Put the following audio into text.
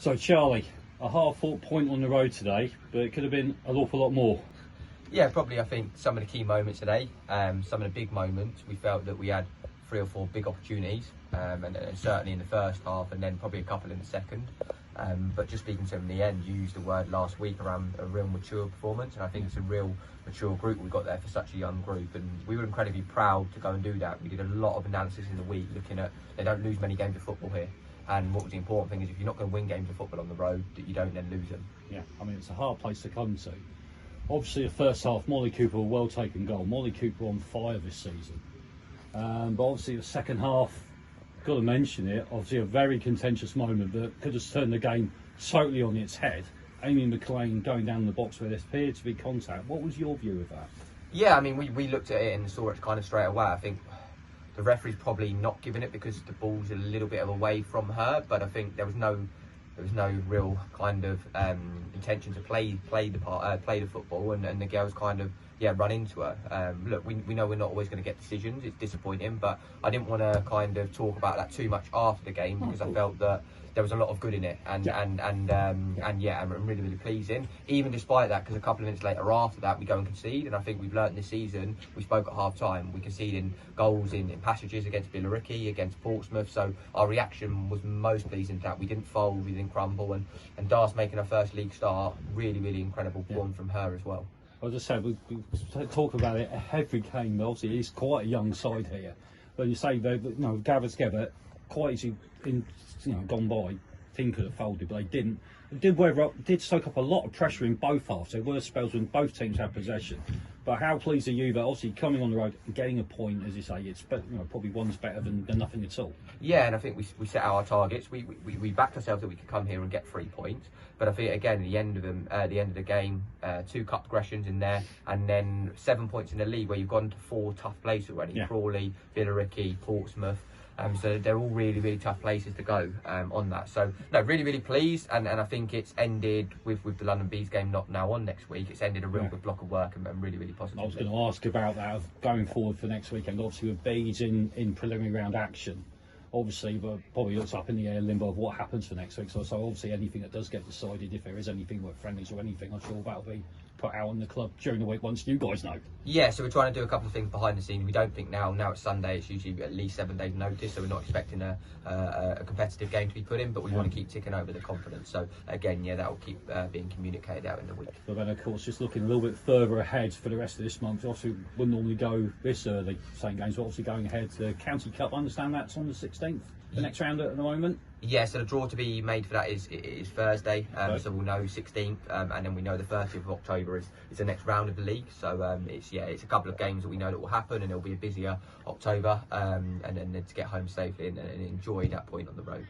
So Charlie, a hard-fought point on the road today, but it could have been an awful lot more. Yeah, probably. I think some of the key moments today, some of the big moments, we felt that we had 3 or 4 big opportunities, and certainly in the first half, and then probably a couple in the second. But just speaking to him in the end, you used the word last week around a real mature performance, and I think it's a real mature group we got there for such a young group, and we were incredibly proud to go and do that. We did a lot of analysis in the week looking at they don't lose many games of football here, and what was the important thing is if you're not going to win games of football on the road, that you don't then lose them. Yeah, I mean, it's a hard place to come to. Obviously, the first half, Molly Cooper, a well-taken goal. Molly Cooper on fire this season. But obviously, the second half, got to mention it, obviously a very contentious moment that could have turned the game totally on its head. Amy McLean going down the box where there appeared to be contact. What was your view of that? Yeah, I mean, we looked at it and saw it kind of straight away. I think the referee's probably not giving it because the ball's a little bit of away from her, but I think there was no real kind of intention to play the football, and the girls kind of run into her. Look, we know we're not always going to get decisions. It's disappointing, but I didn't want to kind of talk about that too much after the game because I felt that there was a lot of good in it, and really, really pleasing. Even despite that, because a couple of minutes later after that, we go and concede, and I think we've learnt this season. We spoke at half time. We conceded goals in passages against Billericay, against Portsmouth. So our reaction was most pleasing to that. We didn't fold, we didn't crumble, and Darce making her first league start, really, really incredible form from her as well. I just said we talk about it every game. Obviously, it's quite a young side here. But you say they gathered together quite easy gone by. Team could have folded, but they didn't. It did soak up a lot of pressure in both halves. There were spells when both teams had possession. But how pleased are you that obviously coming on the road and getting a point, as you say, it's probably one's better than nothing at all. Yeah, and I think we set our targets. We backed ourselves that we could come here and get 3 points. But I think again, at the end of the game, 2 cup progressions in there, and then 7 points in the league where you've gone to 4 tough places already: Crawley, Billericay, Portsmouth. So they're all really, really tough places to go on that. So no, really, really pleased, and I think it's ended with the London Bees game not now on next week. It's ended a real good block of work and really, really positive. I was going to ask about that going forward for next weekend. Obviously with Bees in preliminary round action, obviously, but probably looks up in the air limbo of what happens for next week. So obviously anything that does get decided, if there is anything with friendlies or anything, I'm sure that'll be put out on the club during the week once you guys know. Yeah, so we're trying to do a couple of things behind the scenes. We don't think now it's Sunday, it's usually at least 7 days notice, so we're not expecting a competitive game to be put in, but we want to keep ticking over the confidence. So again, that will keep being communicated out in the week. But then of course, just looking a little bit further ahead for the rest of this month, obviously wouldn't normally go this early, same games, but obviously going ahead to the County Cup. I understand that's on the 16th, the next round at the moment. Yeah, so the draw to be made for that is Thursday, so we'll know 16th, and then we know the 30th of October is the next round of the league. So it's a couple of games that we know that will happen, and it'll be a busier October, and then to get home safely and enjoy that point on the road.